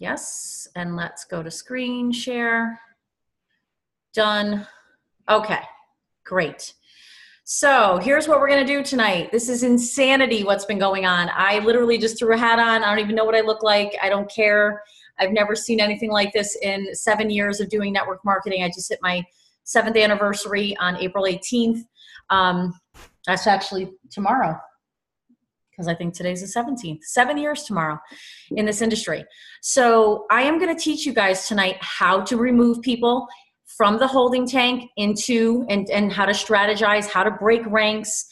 Yes, and let's go to screen share. Done. Okay, great. So here's what we're gonna do tonight. This is insanity what's been going on. I literally just threw a hat on. I don't even know what I look like. I don't care. I've never seen anything like this in 7 years of doing network marketing. I just hit my 7th anniversary on April 18th. That's actually tomorrow, because I think today's the 17th. 7 years tomorrow in this industry. So I am gonna teach you guys tonight how to remove people from the holding tank into, and how to strategize, how to break ranks.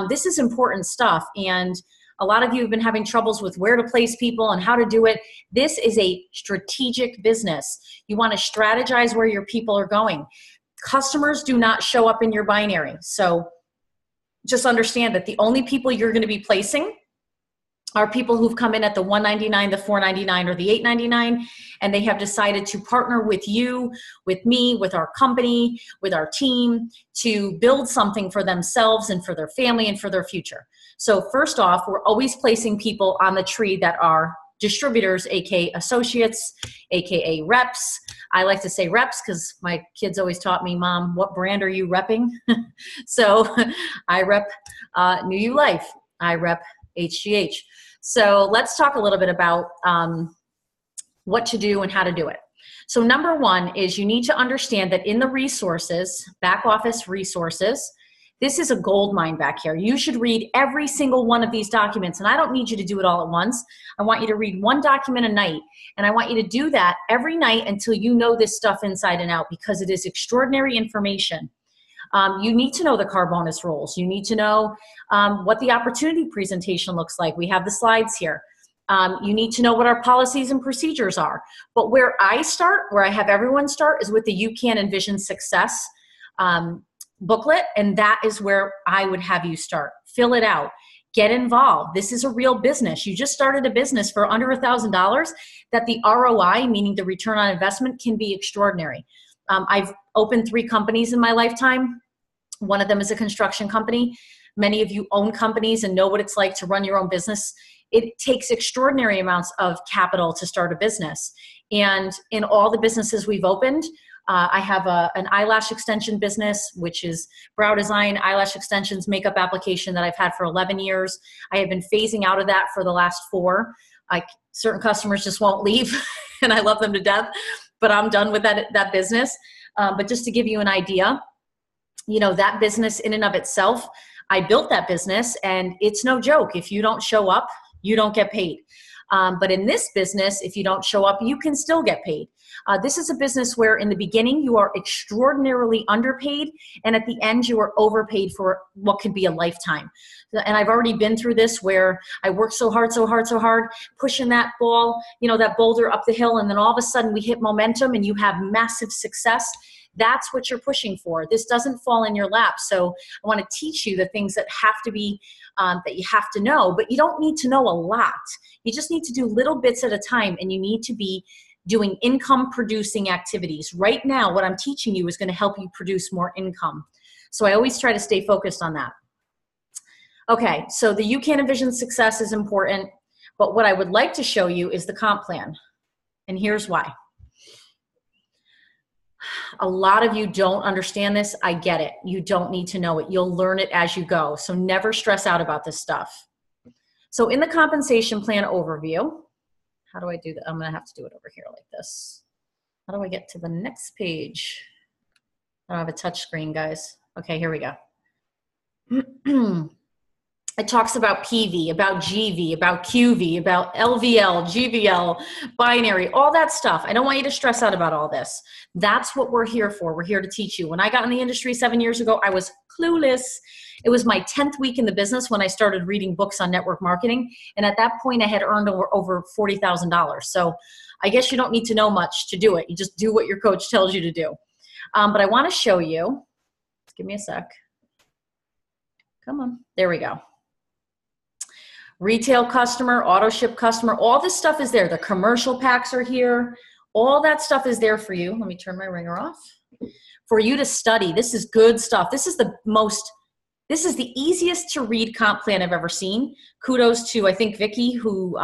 This is important stuff. And a lot of you have been having troubles with where to place people and how to do it. This is a strategic business. You want to strategize where your people are going. Customers do not show up in your binary. So just understand that the only people you're going to be placing are people who've come in at the $199, the $499, or the $899, and they have decided to partner with you, with me, with our company, with our team to build something for themselves and for their family and for their future. So first off, we're always placing people on the tree that are distributors, aka associates, aka reps. I like to say reps because my kids always taught me, Mom, what brand are you repping? So I rep NewULife. I rep HGH. So let's talk a little bit about what to do and how to do it. So number one is you need to understand that in the resources, back office resources, this is a gold mine back here. You should read every single one of these documents, and I don't need you to do it all at once. I want you to read one document a night, and I want you to do that every night until you know this stuff inside and out, because it is extraordinary information. You need to know the car bonus rules. You need to know what the opportunity presentation looks like. We have the slides here. You need to know what our policies and procedures are. But where I start, where I have everyone start, is with the You Can Envision Success booklet, and that is where I would have you start. Fill it out. Get involved. This is a real business. You just started a business for under $1,000 that the ROI, meaning the return on investment, can be extraordinary. I've opened 3 companies in my lifetime. One of them is a construction company. Many of you own companies and know what it's like to run your own business. It takes extraordinary amounts of capital to start a business. And in all the businesses we've opened, I have an eyelash extension business, which is brow design, eyelash extensions, makeup application that I've had for 11 years. I have been phasing out of that for the last 4. Certain customers just won't leave, and I love them to death, but I'm done with that business. But just to give you an idea, you know, that business in and of itself, I built that business, and it's no joke. If you don't show up, you don't get paid. But in this business, if you don't show up, you can still get paid. This is a business where in the beginning you are extraordinarily underpaid, and at the end you are overpaid for what could be a lifetime. And I've already been through this where I worked so hard, pushing that ball, you know, that boulder up the hill, and then all of a sudden we hit momentum and you have massive success. That's what you're pushing for. This doesn't fall in your lap. So I want to teach you the things that have to be, that you have to know, but you don't need to know a lot. You just need to do little bits at a time, and you need to be doing income producing activities. Right now, what I'm teaching you is going to help you produce more income. So I always try to stay focused on that. Okay, so the You Can Envision Success is important, but what I would like to show you is the comp plan. And here's why. A lot of you don't understand this. I get it. You don't need to know it. You'll learn it as you go. So never stress out about this stuff. So in the compensation plan overview, how do I do that? I'm going to have to do it over here like this. How do I get to the next page? I don't have a touch screen, guys. Okay, here we go. It talks about PV, about GV, about QV, about LVL, GVL, binary, all that stuff. I don't want you to stress out about all this. That's what we're here for. We're here to teach you. When I got in the industry 7 years ago, I was clueless. It was my 10th week in the business when I started reading books on network marketing. And at that point, I had earned over $40,000. So I guess you don't need to know much to do it. You just do what your coach tells you to do. But I want to show you. Give me a sec. Come on. There we go. Retail customer, auto ship customer, all this stuff is there. The commercial packs are here. All that stuff is there for you. Let me turn my ringer off. For you to study. This is good stuff. This is the most This is the easiest to read comp plan I've ever seen. Kudos to, I think, Vicky, who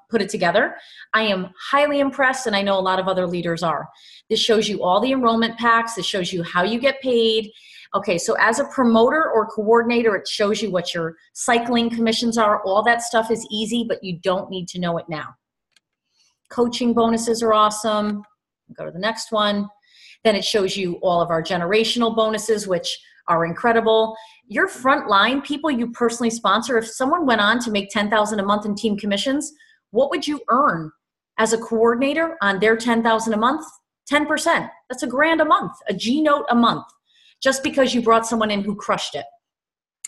put it together. I am highly impressed, and I know a lot of other leaders are. This shows you all the enrollment packs. This shows you how you get paid. Okay, so as a promoter or coordinator, it shows you what your cycling commissions are. All that stuff is easy, but you don't need to know it now. Coaching bonuses are awesome. Go to the next one. Then it shows you all of our generational bonuses, which are incredible. Your frontline people you personally sponsor, if someone went on to make $10,000 a month in team commissions, what would you earn as a coordinator on their $10,000 a month? 10%. That's $1,000 a month, a G note a month, just because you brought someone in who crushed it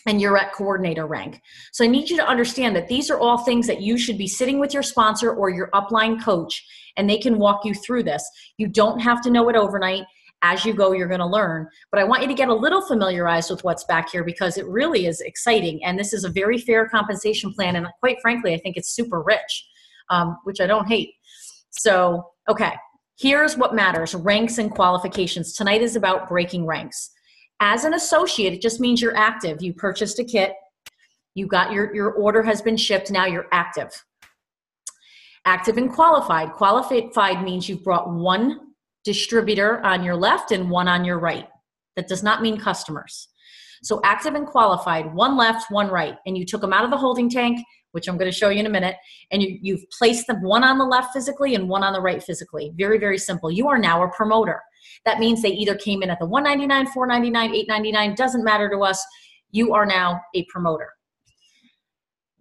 and you're at coordinator rank. So I need you to understand that these are all things that you should be sitting with your sponsor or your upline coach, and they can walk you through this. You don't have to know it overnight. As you go, you're going to learn. But I want you to get a little familiarized with what's back here, because it really is exciting. And this is a very fair compensation plan. And quite frankly, I think it's super rich, which I don't hate. So, okay, here's what matters: ranks and qualifications. Tonight is about breaking ranks. As an associate, it just means you're active. You purchased a kit. You got your order has been shipped. Now you're active. Active and qualified. Qualified means you've brought one distributor on your left and one on your right. That does not mean customers. So active and qualified, one left, one right, and you took them out of the holding tank, which I'm going to show you in a minute, and you've placed them one on the left physically and one on the right physically. Very, very simple. You are now a promoter. That means they either came in at the $199, $499, $899, doesn't matter to us. You are now a promoter.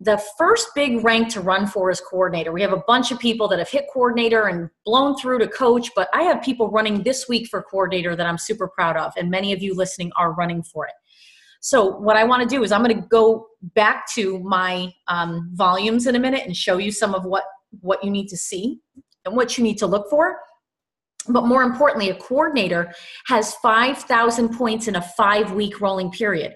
The first big rank to run for is coordinator. We have a bunch of people that have hit coordinator and blown through to coach, but I have people running this week for coordinator that I'm super proud of, and many of you listening are running for it. So what I want to do is I'm going to go back to my volumes in a minute and show you some of what you need to see and what you need to look for. But more importantly, a coordinator has 5,000 points in a 5-week rolling period.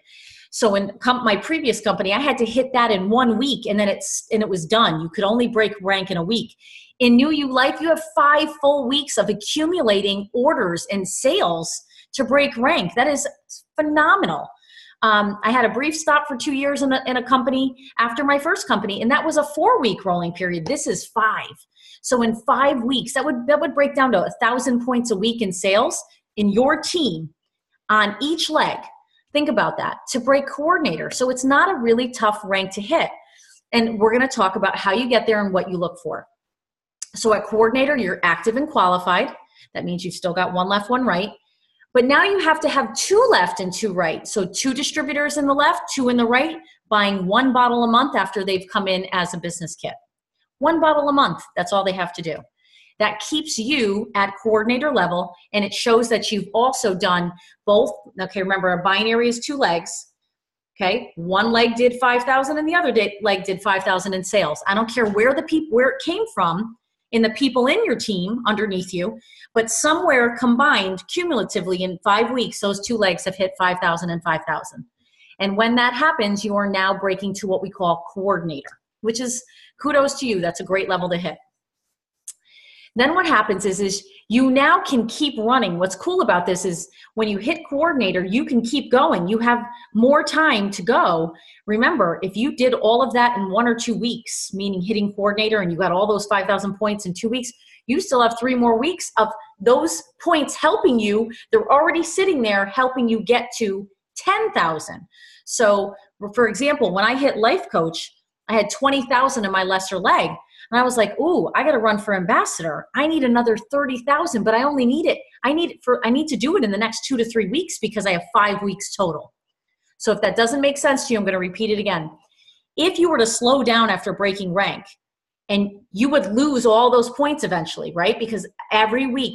So in my previous company, I had to hit that in 1 week, and then it was done. You could only break rank in a week. In NewULife, you have 5 full weeks of accumulating orders and sales to break rank. That is phenomenal. I had a brief stop for 2 years in a company after my first company, and that was a 4-week rolling period. This is 5. So in 5 weeks, that would break down to 1,000 points a week in sales in your team on each leg. Think about that, to break coordinator. So it's not a really tough rank to hit. And we're going to talk about how you get there and what you look for. So at coordinator, you're active and qualified. That means you've still got one left, one right. But now you have to have 2 left and 2 right. So 2 distributors in the left, 2 in the right, buying 1 bottle a month after they've come in as a business kit. 1 bottle a month, that's all they have to do. That keeps you at coordinator level, and it shows that you've also done both. Okay, remember, a binary is 2 legs. Okay, one leg did 5,000 and the other leg did 5,000 in sales. I don't care where it came from in the people in your team underneath you, but somewhere combined cumulatively in 5 weeks, those 2 legs have hit 5,000 and 5,000. And when that happens, you are now breaking to what we call coordinator, which is kudos to you. That's a great level to hit. Then what happens is you now can keep running. What's cool about this is when you hit coordinator, you can keep going. You have more time to go. Remember, if you did all of that in 1 or 2 weeks, meaning hitting coordinator, and you got all those 5,000 points in 2 weeks, you still have 3 more weeks of those points helping you. They're already sitting there helping you get to 10,000. So for example, when I hit life coach, I had 20,000 in my lesser leg. And I was like, ooh, I got to run for ambassador. I need another 30,000, but I only need it. I need to do it in the next 2 to 3 weeks because I have 5 weeks total. So if that doesn't make sense to you, I'm going to repeat it again. If you were to slow down after breaking rank, and you would lose all those points eventually, right? Because every week,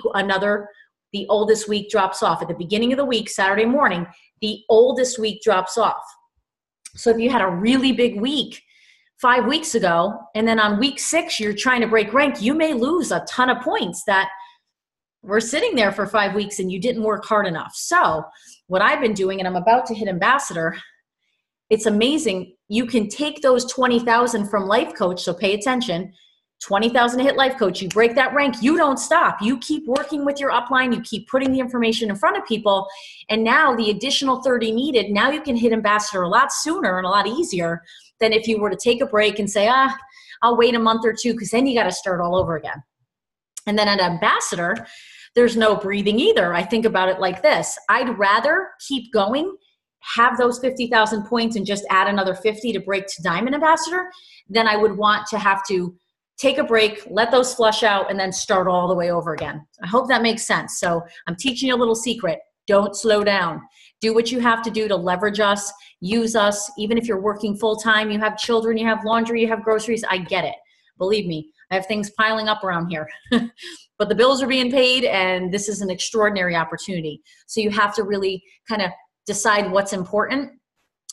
the oldest week drops off. At the beginning of the week, Saturday morning, the oldest week drops off. So if you had a really big week 5 weeks ago, and then on week 6, you're trying to break rank, you may lose a ton of points that were sitting there for 5 weeks and you didn't work hard enough. So what I've been doing, and I'm about to hit ambassador, it's amazing. You can take those 20,000 from life coach, so pay attention. 20,000 hit life coach, you break that rank, you don't stop. You keep working with your upline, you keep putting the information in front of people, and now the additional 30 needed, now you can hit ambassador a lot sooner and a lot easier than if you were to take a break and say, I'll wait a month or two, because then you got to start all over again. And then at ambassador, there's no breathing either. I think about it like this. I'd rather keep going, have those 50,000 points and just add another 50 to break to diamond ambassador than I would want to have to take a break, let those flush out, and then start all the way over again. I hope that makes sense. So I'm teaching you a little secret. Don't slow down. Do what you have to do to leverage us, use us. Even if you're working full-time, you have children, you have laundry, you have groceries, I get it. Believe me, I have things piling up around here. But the bills are being paid, and this is an extraordinary opportunity. So you have to really kind of decide what's important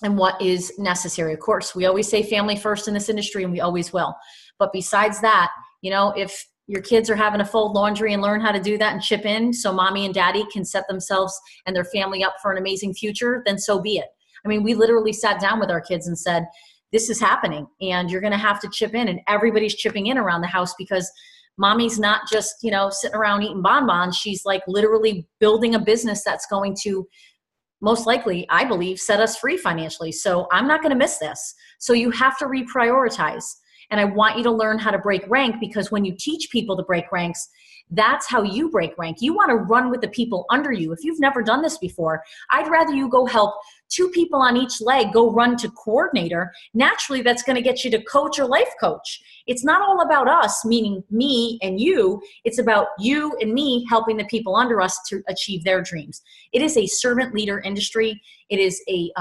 and what is necessary. Of course, we always say family first in this industry, and we always will. But besides that, you know, if your kids are having to fold laundry and learn how to do that and chip in so mommy and daddy can set themselves and their family up for an amazing future, then so be it. I mean, we literally sat down with our kids and said, this is happening and you're going to have to chip in, and everybody's chipping in around the house because mommy's not just, you know, sitting around eating bonbons. She's like literally building a business that's going to most likely, I believe, set us free financially. So I'm not going to miss this. So you have to reprioritize. And I want you to learn how to break rank, because when you teach people to break ranks, that's how you break rank. You want to run with the people under you. If you've never done this before, I'd rather you go help 2 people on each leg go run to coordinator. Naturally, that's going to get you to coach or life coach. It's not all about us, meaning me and you. It's about you and me helping the people under us to achieve their dreams. It is a servant leader industry. It is a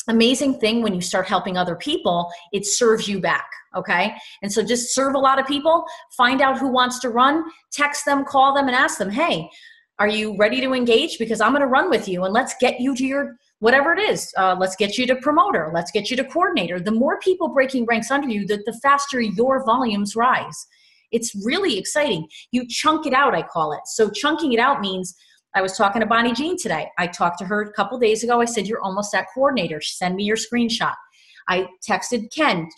amazing thing when you start helping other people. It serves you back, okay? And so just serve a lot of people, find out who wants to run, text them, call them, and ask them, hey, are you ready to engage? Because I'm going to run with you, and let's get you to your, whatever it is. Let's get you to promoter. Let's get you to coordinator. The more people breaking ranks under you, the faster your volumes rise. It's really exciting. You chunk it out, I call it. So chunking it out means, I was talking to Bonnie Jean today. I talked to her a couple days ago. I said, you're almost at coordinator. Send me your screenshot. I texted Ken,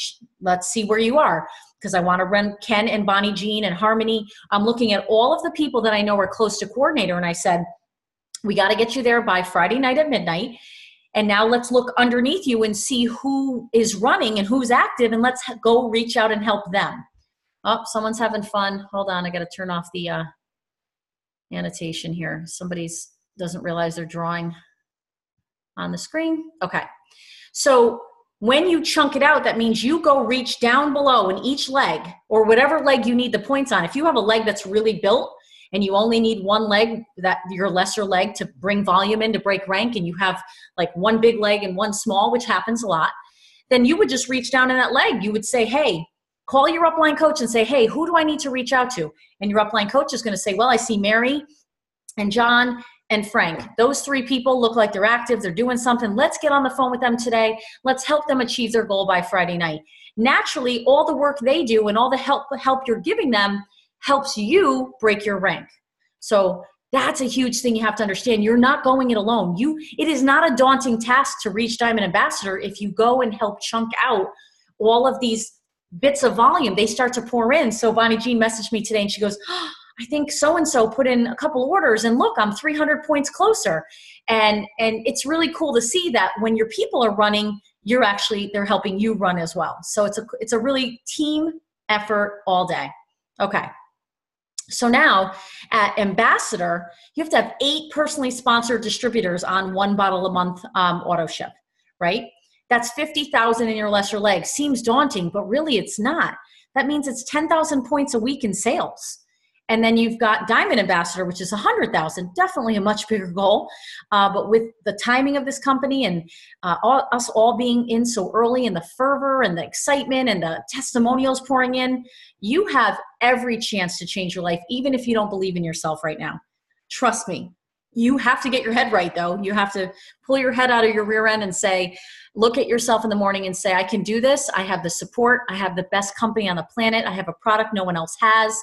let's see where you are, because I want to run Ken and Bonnie Jean and Harmony. I'm looking at all of the people that I know are close to coordinator, and I said, we got to get you there by Friday night at midnight. And now let's look underneath you and see who is running and who's active, and let's go reach out and help them. Oh, someone's having fun. Hold on, I got to turn off the annotation here. Somebody's doesn't realize they're drawing on the screen. Okay. So when you chunk it out, that means you go reach down below in each leg, or whatever leg you need the points on. If you have a leg that's really built and you only need one leg, that your lesser leg, to bring volume in to break rank, and you have like one big leg and one small, which happens a lot, then you would just reach down in that leg. You would say, hey, call your upline coach and say, hey, who do I need to reach out to? And your upline coach is going to say, well, I see Mary and John and Frank. Those 3 people look like they're active. They're doing something. Let's get on the phone with them today. Let's help them achieve their goal by Friday night. Naturally, all the work they do and all the help you're giving them helps you break your rank. So that's a huge thing you have to understand. You're not going it alone. It is not a daunting task to reach Diamond Ambassador if you go and help chunk out all of these bits of volume. They start to pour in. So Bonnie Jean messaged me today and she goes, oh, I think so-and-so put in a couple orders, and look, I'm 300 points closer. And it's really cool to see that when your people are running, they're helping you run as well. So it's a really team effort all day. Okay. So now at Ambassador, you have to have 8 personally sponsored distributors on 1 bottle a month auto ship, right? That's 50,000 in your lesser leg. Seems daunting, but really it's not. That means it's 10,000 points a week in sales. And then you've got Diamond Ambassador, which is 100,000, definitely a much bigger goal. But with the timing of this company and us all being in so early, and the fervor and the excitement and the testimonials pouring in, you have every chance to change your life, even if you don't believe in yourself right now. Trust me. You have to get your head right, though. You have to pull your head out of your rear end and say, look at yourself in the morning and say, I can do this. I have the support. I have the best company on the planet. I have a product no one else has.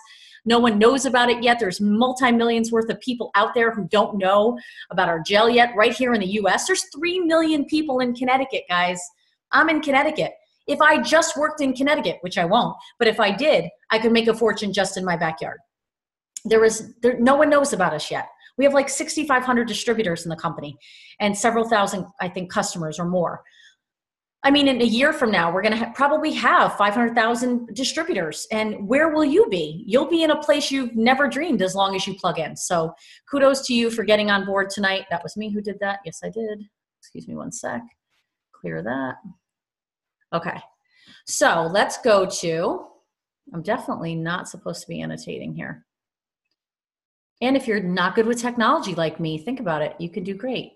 No one knows about it yet. There's multi-millions worth of people out there who don't know about our gel yet. Right here in the US, there's 3 million people in Connecticut, guys. I'm in Connecticut. If I just worked in Connecticut, which I won't, but if I did, I could make a fortune just in my backyard. No one knows about us yet. We have like 6,500 distributors in the company and several thousand, I think, customers or more. I mean, in a year from now, we're going to probably have 500,000 distributors. And where will you be? You'll be in a place you've never dreamed as long as you plug in. So kudos to you for getting on board tonight. That was me who did that. Yes, I did. Excuse me one sec. Clear that. Okay. So let's go to, I'm definitely not supposed to be annotating here. And if you're not good with technology like me, think about it. You can do great.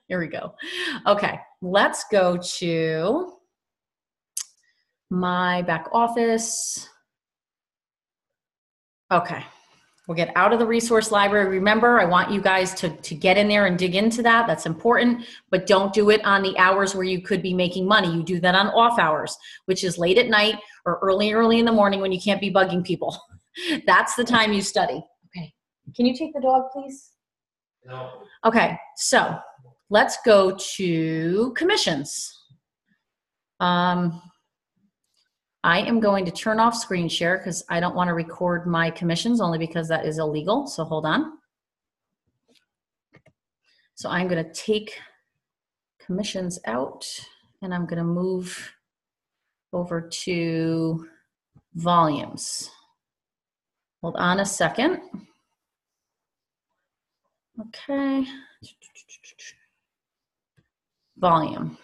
Here we go. Okay, let's go to my back office. Okay, we'll get out of the resource library. Remember, I want you guys to get in there and dig into that. That's important, but don't do it on the hours where you could be making money. You do that on off hours, which is late at night or early in the morning when you can't be bugging people. That's the time you study. Okay, can you take the dog, please? No. Okay, so let's go to commissions. I am going to turn off screen share because I don't want to record my commissions, only because that is illegal. So hold on. So I'm going to take commissions out and I'm going to move over to volumes. Hold on a second. Okay. Volume.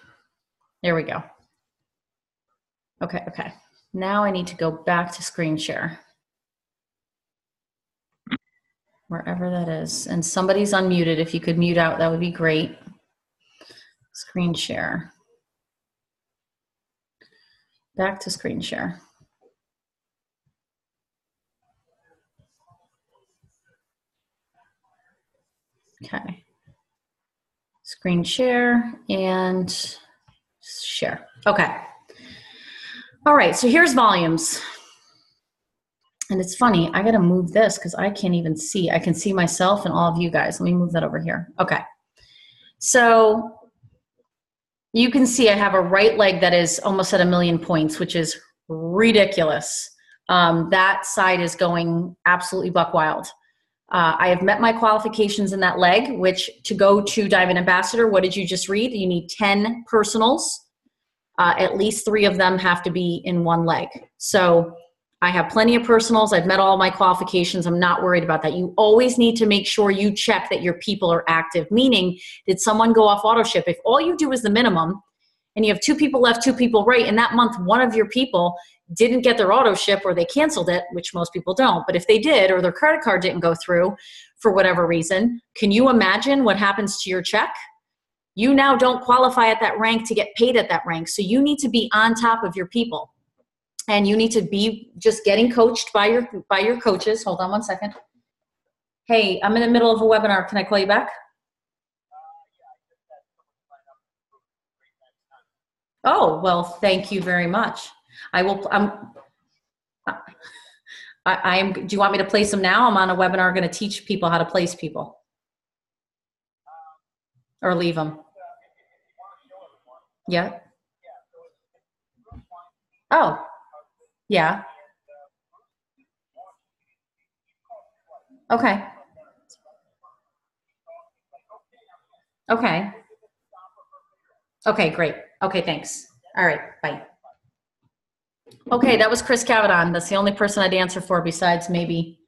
There we go. Okay. Now I need to go back to screen share. Wherever that is. And somebody's unmuted. If you could mute out, that would be great. Screen share. Back to screen share. Okay. Screen share and share. Okay. All right, so here's volumes. And it's funny, I gotta move this because I can't even see. I can see myself and all of you guys. Let me move that over here. Okay. So you can see I have a right leg that is almost at 1,000,000 points, which is ridiculous. That side is going absolutely buck wild. I have met my qualifications in that leg, which to go to Diamond Ambassador, what did you just read? You need 10 personals. At least 3 of them have to be in one leg. So I have plenty of personals. I've met all my qualifications. I'm not worried about that. You always need to make sure you check that your people are active, meaning did someone go off auto ship? If all you do is the minimum and you have 2 people left, 2 people right, and that month one of your people didn't get their auto ship or they canceled it, which most people don't, but if they did or their credit card didn't go through for whatever reason, can you imagine what happens to your check? You now don't qualify at that rank to get paid at that rank. So you need to be on top of your people. And you need to be just getting coached by your coaches. Hold on one second. Hey, I'm in the middle of a webinar. Can I call you back? Oh, well, thank you very much. I will, do you want me to place them now? I'm on a webinar going to teach people how to place people. Or leave them. Yeah. Oh, yeah. Okay. Okay. Okay, great. Okay, thanks. All right, bye. Okay, that was Chris Cavadon. That's the only person I'd answer for besides maybe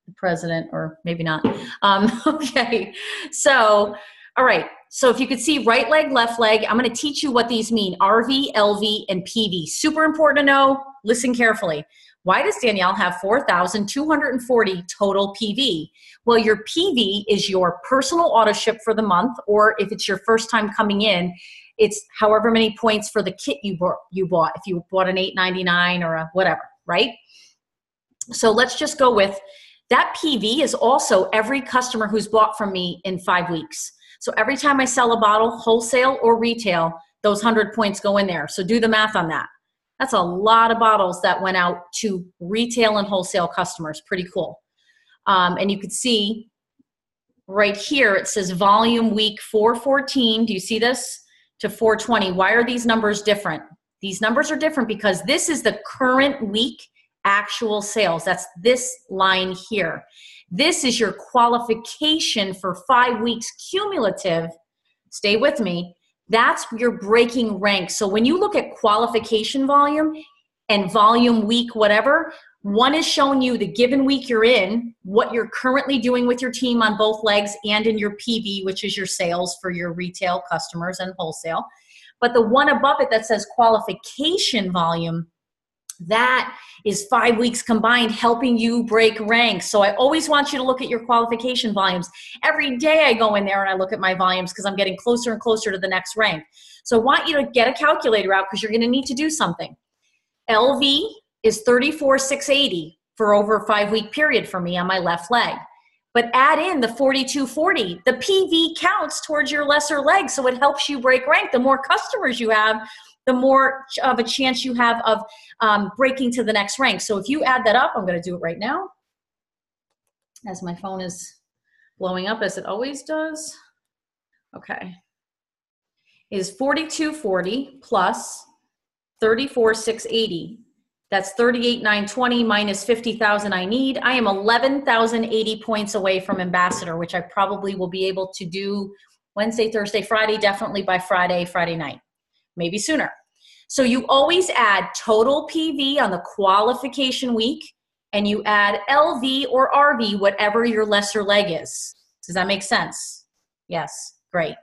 the president or maybe not. Okay, so, all right. So if you could see right leg, left leg, I'm going to teach you what these mean. RV, LV, and PV. Super important to know. Listen carefully. Why does Danielle have 4,240 total PV? Well, your PV is your personal auto ship for the month, or if it's your first time coming in, it's however many points for the kit you bought. If you bought an $8.99 or a whatever, right? So let's just go with that. PV is also every customer who's bought from me in 5 weeks. So every time I sell a bottle, wholesale or retail, those 100 points go in there. So do the math on that. That's a lot of bottles that went out to retail and wholesale customers. Pretty cool. And you could see right here, it says volume week 414. Do you see this? To 420. Why are these numbers different? These numbers are different because this is the current week actual sales. That's this line here. This is your qualification for 5 weeks cumulative. Stay with me. That's your breaking rank. So when you look at qualification volume and volume week, whatever, one is showing you the given week you're in, what you're currently doing with your team on both legs and in your PV, which is your sales for your retail customers and wholesale. But the one above it that says qualification volume, that is 5 weeks combined helping you break ranks. So I always want you to look at your qualification volumes. Every day I go in there and I look at my volumes because I'm getting closer and closer to the next rank. So I want you to get a calculator out because you're going to need to do something. LV is 34,680 for over a 5 week period for me on my left leg. But add in the 4240. The PV counts towards your lesser leg, so it helps you break rank. The more customers you have, the more of a chance you have of breaking to the next rank. So if you add that up, I'm going to do it right now as my phone is blowing up as it always does. Okay. Is 4240 plus 34,680. That's 38,920 minus 50,000 I need. I am 11,080 points away from ambassador, which I probably will be able to do Wednesday, Thursday, Friday, definitely by Friday night, maybe sooner. So you always add total PV on the qualification week, and you add LV or RV, whatever your lesser leg is. Does that make sense? Yes, great.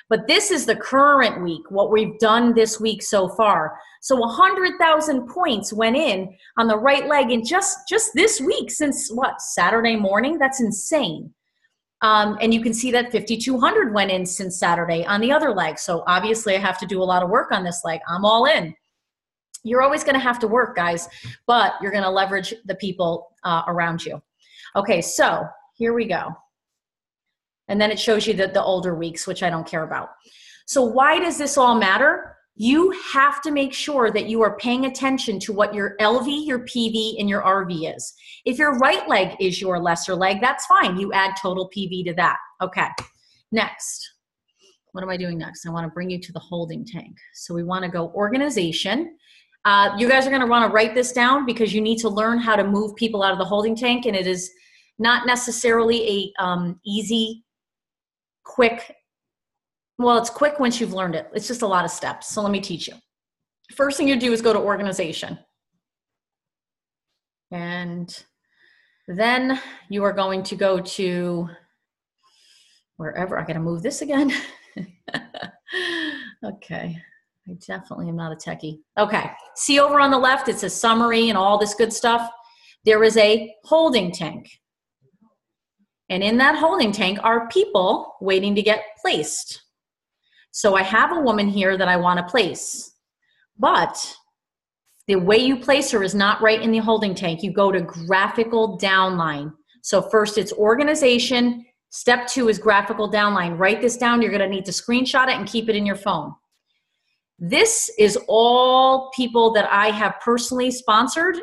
But this is the current week, what we've done this week so far. So 100,000 points went in on the right leg in just this week since what, Saturday morning? That's insane. And you can see that 5,200 went in since Saturday on the other leg. So obviously I have to do a lot of work on this leg. I'm all in. You're always going to have to work, guys, but you're going to leverage the people around you. Okay, so here we go. And then it shows you the older weeks, which I don't care about. So why does this all matter? You have to make sure that you are paying attention to what your LV, your PV, and your RV is. If your right leg is your lesser leg, that's fine. You add total PV to that. Okay, next. What am I doing next? I want to bring you to the holding tank. So we want to go organization. You guys are going to want to write this down because you need to learn how to move people out of the holding tank, and it is not necessarily a easy, quick. Well, it's quick once you've learned it. It's just a lot of steps. So let me teach you. First thing you do is go to organization. And then you are going to go to wherever. I got to move this again. Okay. I definitely am not a techie. Okay. See over on the left, it says summary and all this good stuff. There is a holding tank. And in that holding tank are people waiting to get placed. So I have a woman here that I want to place, but the way you place her is not right in the holding tank. You go to graphical downline. So first it's organization. Step 2 is graphical downline. Write this down. You're going to need to screenshot it and keep it in your phone. This is all people that I have personally sponsored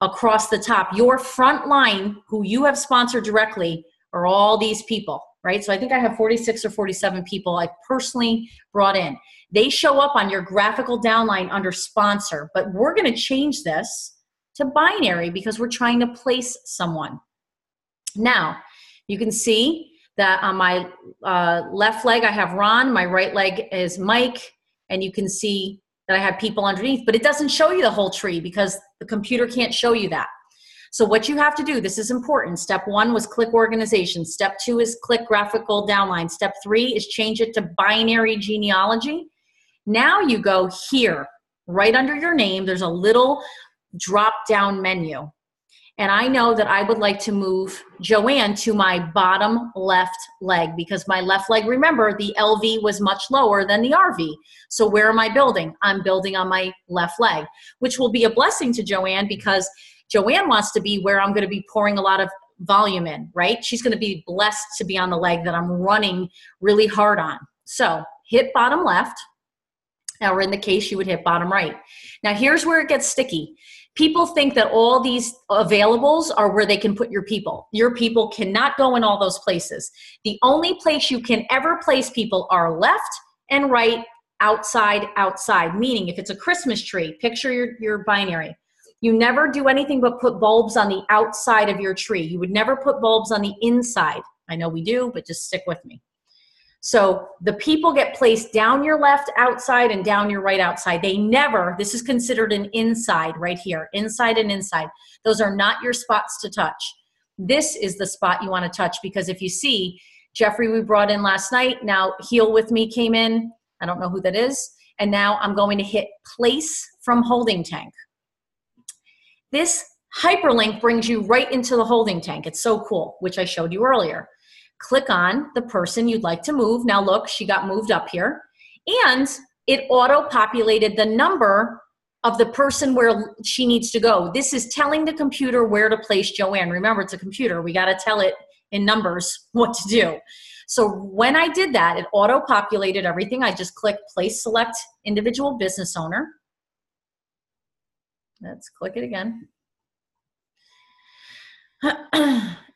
across the top. Your front line, who you have sponsored directly, are all these people. Right? So I think I have 46 or 47 people I personally brought in. They show up on your graphical downline under sponsor, but we're going to change this to binary because we're trying to place someone. Now, you can see that on my left leg, I have Ron. My right leg is Mike. And you can see that I have people underneath, but it doesn't show you the whole tree because the computer can't show you that. So what you have to do, this is important. Step 1 was click organization. Step 2 is click graphical downline. Step 3 is change it to binary genealogy. Now you go here, right under your name, there's a little drop down menu. And I know that I would like to move Joanne to my bottom left leg because my left leg, remember, the LV was much lower than the RV. So where am I building? I'm building on my left leg, which will be a blessing to Joanne because Joanne wants to be where I'm going to be pouring a lot of volume in, right? She's going to be blessed to be on the leg that I'm running really hard on. So hit bottom left, or in the case you would hit bottom right. Now here's where it gets sticky. People think that all these availables are where they can put your people. Your people cannot go in all those places. The only place you can ever place people are left and right outside, outside. Meaning if it's a Christmas tree, picture your binary. You never do anything but put bulbs on the outside of your tree. You would never put bulbs on the inside. I know we do, but just stick with me. So the people get placed down your left outside and down your right outside. They never, this is considered an inside right here, inside and inside. Those are not your spots to touch. This is the spot you want to touch, because if you see, Jeffrey we brought in last night, now Heal With Me came in. I don't know who that is. And now I'm going to hit place from holding tank. This hyperlink brings you right into the holding tank. It's so cool, which I showed you earlier. Click on the person you'd like to move. Now look, she got moved up here. And it auto-populated the number of the person where she needs to go. This is telling the computer where to place Joanne. Remember, it's a computer. We got to tell it in numbers what to do. So when I did that, it auto-populated everything. I just clicked Place Select Individual Business Owner. Let's click it again.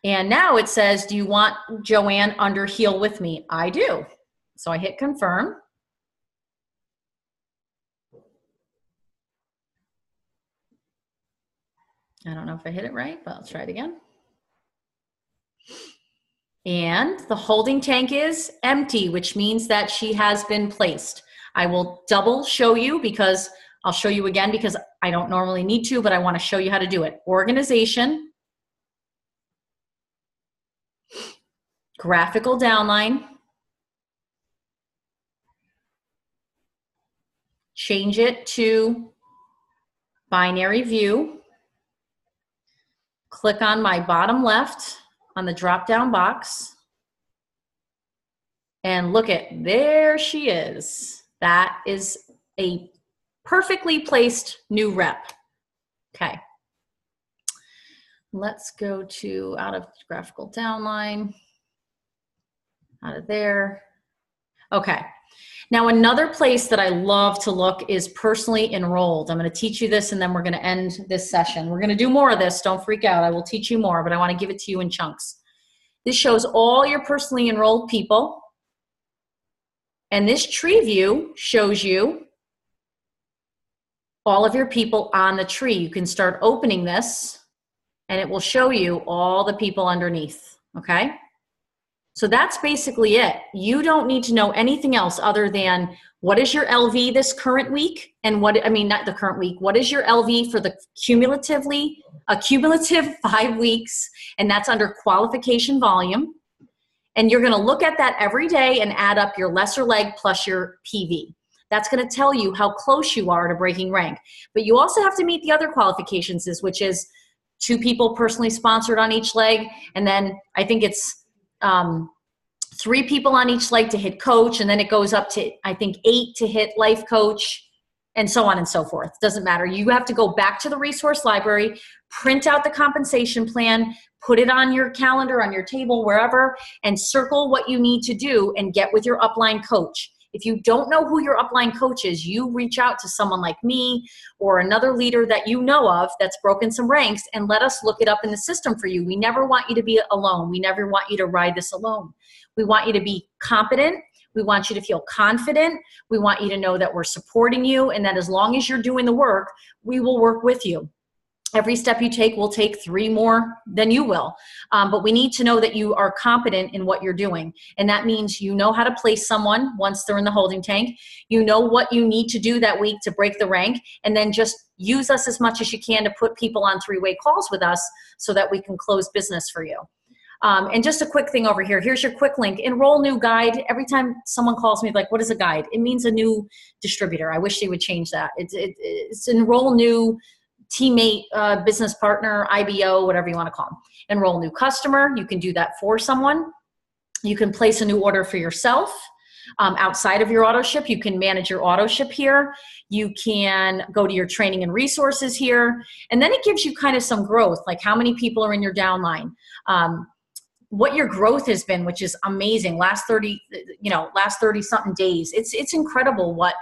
And now it says, do you want Joanne under Heal With Me? I do. So I hit confirm. I don't know if I hit it right, but I'll try it again. And the holding tank is empty, which means that she has been placed. I will double show you, because I'll show you again because I don't normally need to, but I want to show you how to do it. Organization. Graphical downline, change it to binary view, click on my bottom left on the drop-down box, and look at, there she is. That is a perfectly placed new rep. Okay. Let's go to out of graphical downline. Out of there. Okay. Now another place that I love to look is personally enrolled. I'm going to teach you this and then we're going to end this session. We're going to do more of this. Don't freak out. I will teach you more, but I want to give it to you in chunks. This shows all your personally enrolled people. And this tree view shows you all of your people on the tree. You can start opening this and it will show you all the people underneath. Okay. So that's basically it. You don't need to know anything else other than what is your LV this current week, and what, I mean, not the current week, what is your LV for the cumulative 5 weeks, and that's under qualification volume. And you're going to look at that every day and add up your lesser leg plus your PV. That's going to tell you how close you are to breaking rank. But you also have to meet the other qualifications, which is 2 people personally sponsored on each leg, and then I think it's 3 people on each leg to hit coach, and then it goes up to, I think, 8 to hit life coach, and so on and so forth. Doesn't matter. You have to go back to the resource library, print out the compensation plan, put it on your calendar, on your table, wherever, and circle what you need to do and get with your upline coach. If you don't know who your upline coach is, you reach out to someone like me or another leader that you know of that's broken some ranks, and let us look it up in the system for you. We never want you to be alone. We never want you to ride this alone. We want you to be competent. We want you to feel confident. We want you to know that we're supporting you, and that as long as you're doing the work, we will work with you. Every step you take will take 3 more than you will. But we need to know that you are competent in what you're doing. And that means you know how to place someone once they're in the holding tank. You know what you need to do that week to break the rank. And then just use us as much as you can to put people on 3-way calls with us so that we can close business for you. And just a quick thing over here. Here's your quick link. Enroll new guide. Every time someone calls me, like, what is a guide? It means a new distributor. I wish they would change that. It's enroll new teammate, business partner, IBO, whatever you want to call them. Enroll new customer. You can do that for someone. You can place a new order for yourself. Outside of your auto ship, you can manage your auto ship here. You can go to your training and resources here. And then it gives you kind of some growth, like how many people are in your downline. What your growth has been, which is amazing. Last 30 something days. It's incredible what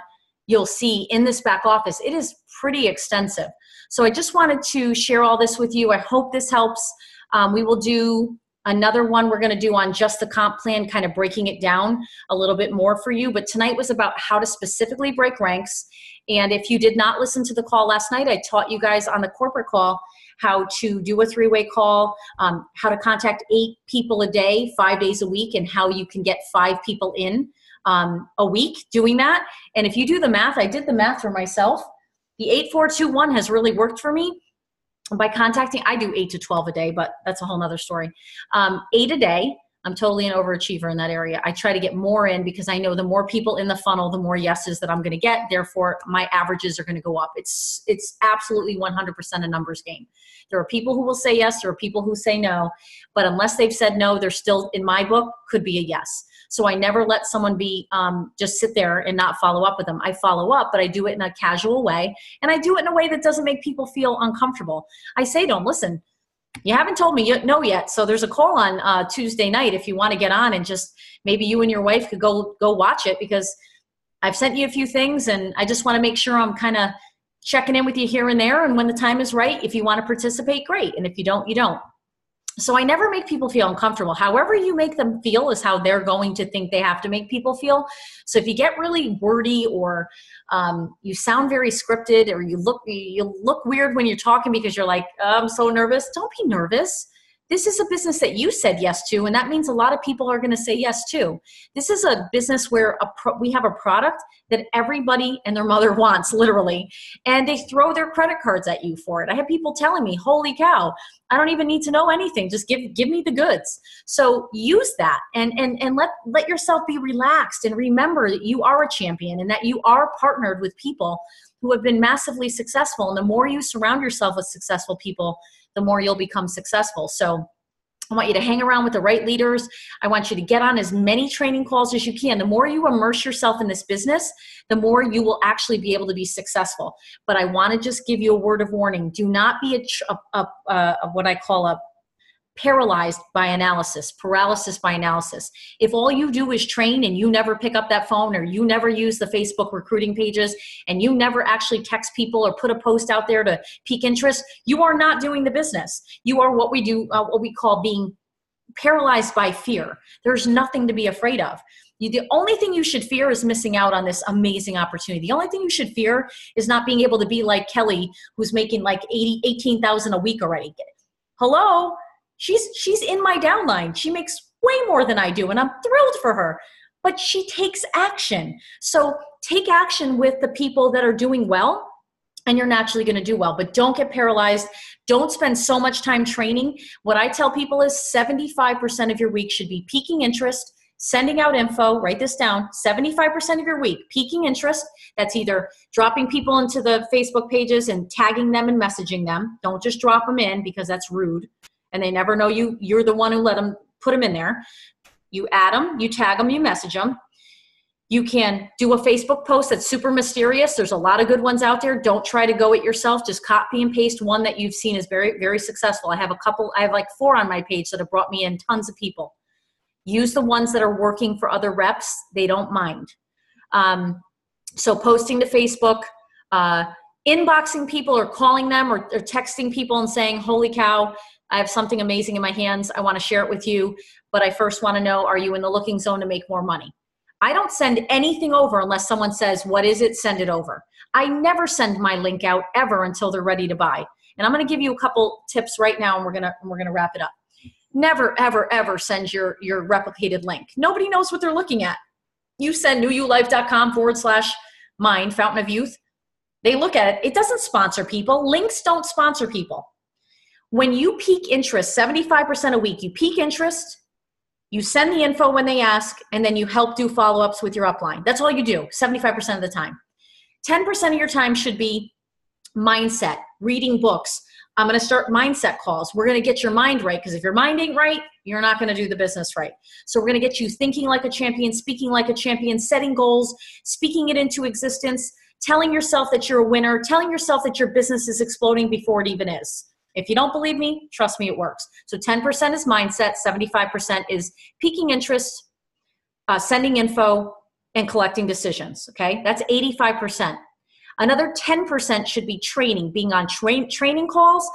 you'll see in this back office. It is pretty extensive. So I just wanted to share all this with you. I hope this helps. We will do Another one we're going to do on just the comp plan, kind of breaking it down a little bit more for you. But tonight was about how to specifically break ranks. And if you did not listen to the call last night, I taught you guys on the corporate call how to do a 3-way call, how to contact 8 people a day, 5 days a week, and how you can get 5 people in a week doing that. And if you do the math, I did the math for myself. The 8-4-2-1 has really worked for me. By contacting, I do 8 to 12 a day, but that's a whole nother story. 8 a day. I'm totally an overachiever in that area. I try to get more in because I know the more people in the funnel, the more yeses that I'm going to get. Therefore, my averages are going to go up. It's absolutely 100% a numbers game. There are people who will say yes. There are people who say no. But unless they've said no, they're still, in my book, could be a yes. So I never let someone be just sit there and not follow up with them. I follow up, but I do it in a casual way. And I do it in a way that doesn't make people feel uncomfortable. I say to them, listen, you haven't told me no yet. So there's a call on Tuesday night if you want to get on, and just maybe you and your wife could go watch it, because I've sent you a few things and I just want to make sure I'm kind of checking in with you here and there. And when the time is right, if you want to participate, great. And if you don't, you don't. So I never make people feel uncomfortable. However you make them feel is how they're going to think they have to make people feel. So if you get really wordy, or you sound very scripted, or you look weird when you're talking because you're like, oh, I'm so nervous. Don't be nervous. This is a business that you said yes to, and that means a lot of people are going to say yes too. This is a business where we have a product that everybody and their mother wants, literally, and they throw their credit cards at you for it. I have people telling me, holy cow, I don't even need to know anything. Just give me the goods. So use that and let yourself be relaxed, and remember that you are a champion and that you are partnered with people who have been massively successful. And the more you surround yourself with successful people, the more you'll become successful. So I want you to hang around with the right leaders. I want you to get on as many training calls as you can. The more you immerse yourself in this business, the more you will actually be able to be successful. But I want to just give you a word of warning. Do not be what I call a paralysis by analysis. If all you do is train and you never pick up that phone, or you never use the Facebook recruiting pages, and you never actually text people or put a post out there to pique interest, you are not doing the business. You are what we call being paralyzed by fear. There's nothing to be afraid of. The only thing you should fear is missing out on this amazing opportunity. The only thing you should fear is not being able to be like Kelly, who's making like $18,000 a week already. Hello? She's in my downline. She makes way more than I do, and I'm thrilled for her. But she takes action. So take action with the people that are doing well, and you're naturally going to do well. But don't get paralyzed. Don't spend so much time training. What I tell people is 75% of your week should be piquing interest, sending out info. Write this down. 75% of your week, piquing interest. That's either dropping people into the Facebook pages and tagging them and messaging them. Don't just drop them in, because that's rude. And they never know you're the one who let them put them in there. You add them, you tag them, you message them. You can do a Facebook post that's super mysterious. There's a lot of good ones out there. Don't try to go it yourself. Just copy and paste one that you've seen is very, very successful. I have like 4 on my page that have brought me in tons of people. Use the ones that are working for other reps. They don't mind. So posting to Facebook, inboxing people or calling them or texting people and saying, holy cow, I have something amazing in my hands. I want to share it with you, but I first want to know, are you in the looking zone to make more money? I don't send anything over unless someone says, what is it? Send it over. I never send my link out ever until they're ready to buy. And I'm going to give you a couple tips right now, and we're going to wrap it up. Never, ever, ever send your replicated link. Nobody knows what they're looking at. You send NewULife.com/mind, Fountain of Youth. They look at it. It doesn't sponsor people. Links don't sponsor people. When you pique interest, 75% a week, you pique interest, you send the info when they ask, and then you help do follow-ups with your upline. That's all you do, 75% of the time. 10% of your time should be mindset, reading books. I'm going to start mindset calls. We're going to get your mind right, because if your mind ain't right, you're not going to do the business right. So we're going to get you thinking like a champion, speaking like a champion, setting goals, speaking it into existence, telling yourself that you're a winner, telling yourself that your business is exploding before it even is. If you don't believe me, trust me, it works. So 10% is mindset, 75% is piquing interest, sending info, and collecting decisions, okay? That's 85%. Another 10% should be training, being on training calls,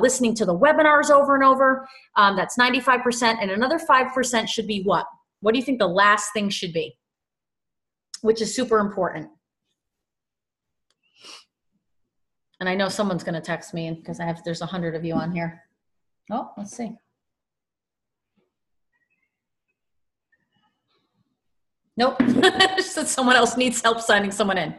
listening to the webinars over and over. That's 95%. And another 5% should be what? What do you think the last thing should be? Which is super important. And I know someone's going to text me because there's 100 of you on here. Oh, let's see. Nope. So someone else needs help signing someone in.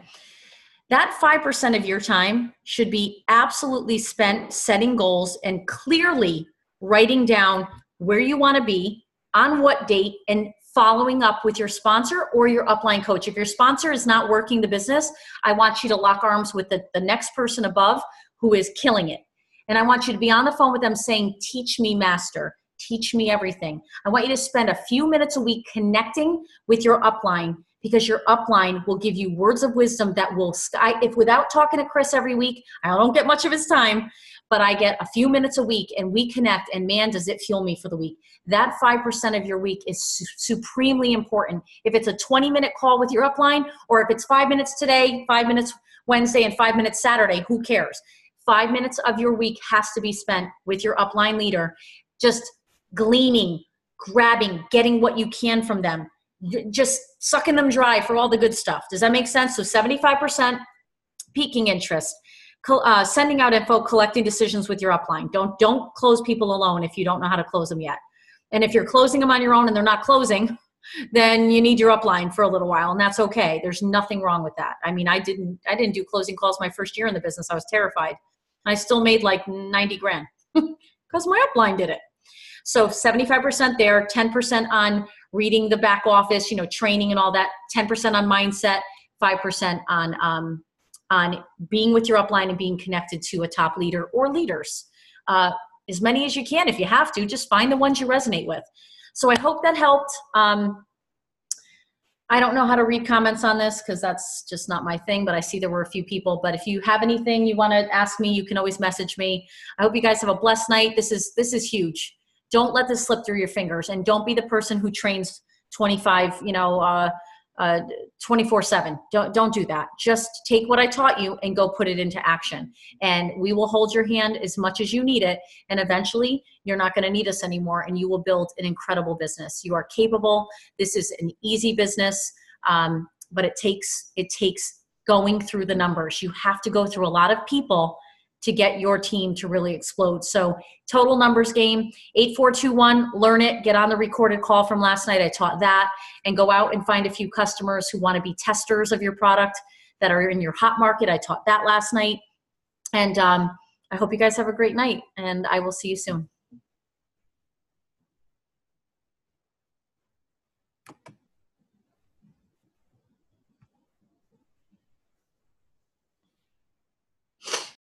That 5% of your time should be absolutely spent setting goals and clearly writing down where you want to be, on what date, and following up with your sponsor or your upline coach. If your sponsor is not working the business, I want you to lock arms with the next person above who is killing it. And I want you to be on the phone with them saying, teach me, master. Teach me everything. I want you to spend a few minutes a week connecting with your upline, because your upline will give you words of wisdom that will, if without talking to Chris every week, I don't get much of his time, but I get a few minutes a week and we connect, and man, does it fuel me for the week. That 5% of your week is supremely important. If it's a 20-minute call with your upline, or if it's 5 minutes today, 5 minutes Wednesday, and 5 minutes Saturday, who cares? 5 minutes of your week has to be spent with your upline leader, just gleaning, grabbing, getting what you can from them, just sucking them dry for all the good stuff. Does that make sense? So 75% piquing interest, sending out info, collecting decisions with your upline. Don't close people alone if you don't know how to close them yet. And if you're closing them on your own and they're not closing, then you need your upline for a little while, and that's okay. There's nothing wrong with that. I mean, I didn't do closing calls my first year in the business. I was terrified. I still made like 90 grand because my upline did it. So 75% there, 10% on reading the back office, training and all that, 10% on mindset, 5% on being with your upline and being connected to a top leader or leaders. As many as you can. If you have to, just find the ones you resonate with. So I hope that helped. I don't know how to read comments on this because that's just not my thing, but I see there were a few people. But if you have anything you want to ask me, you can always message me. I hope you guys have a blessed night. This is huge. Don't let this slip through your fingers, and don't be the person who trains 24/7. Don't do that. Just take what I taught you and go put it into action. And we will hold your hand as much as you need it. And eventually you're not going to need us anymore, and you will build an incredible business. You are capable. This is an easy business. But it takes going through the numbers. You have to go through a lot of people to get your team to really explode. So total numbers game, 8421, learn it, get on the recorded call from last night. I taught that, and go out and find a few customers who want to be testers of your product that are in your hot market. I taught that last night. And I hope you guys have a great night, and I will see you soon.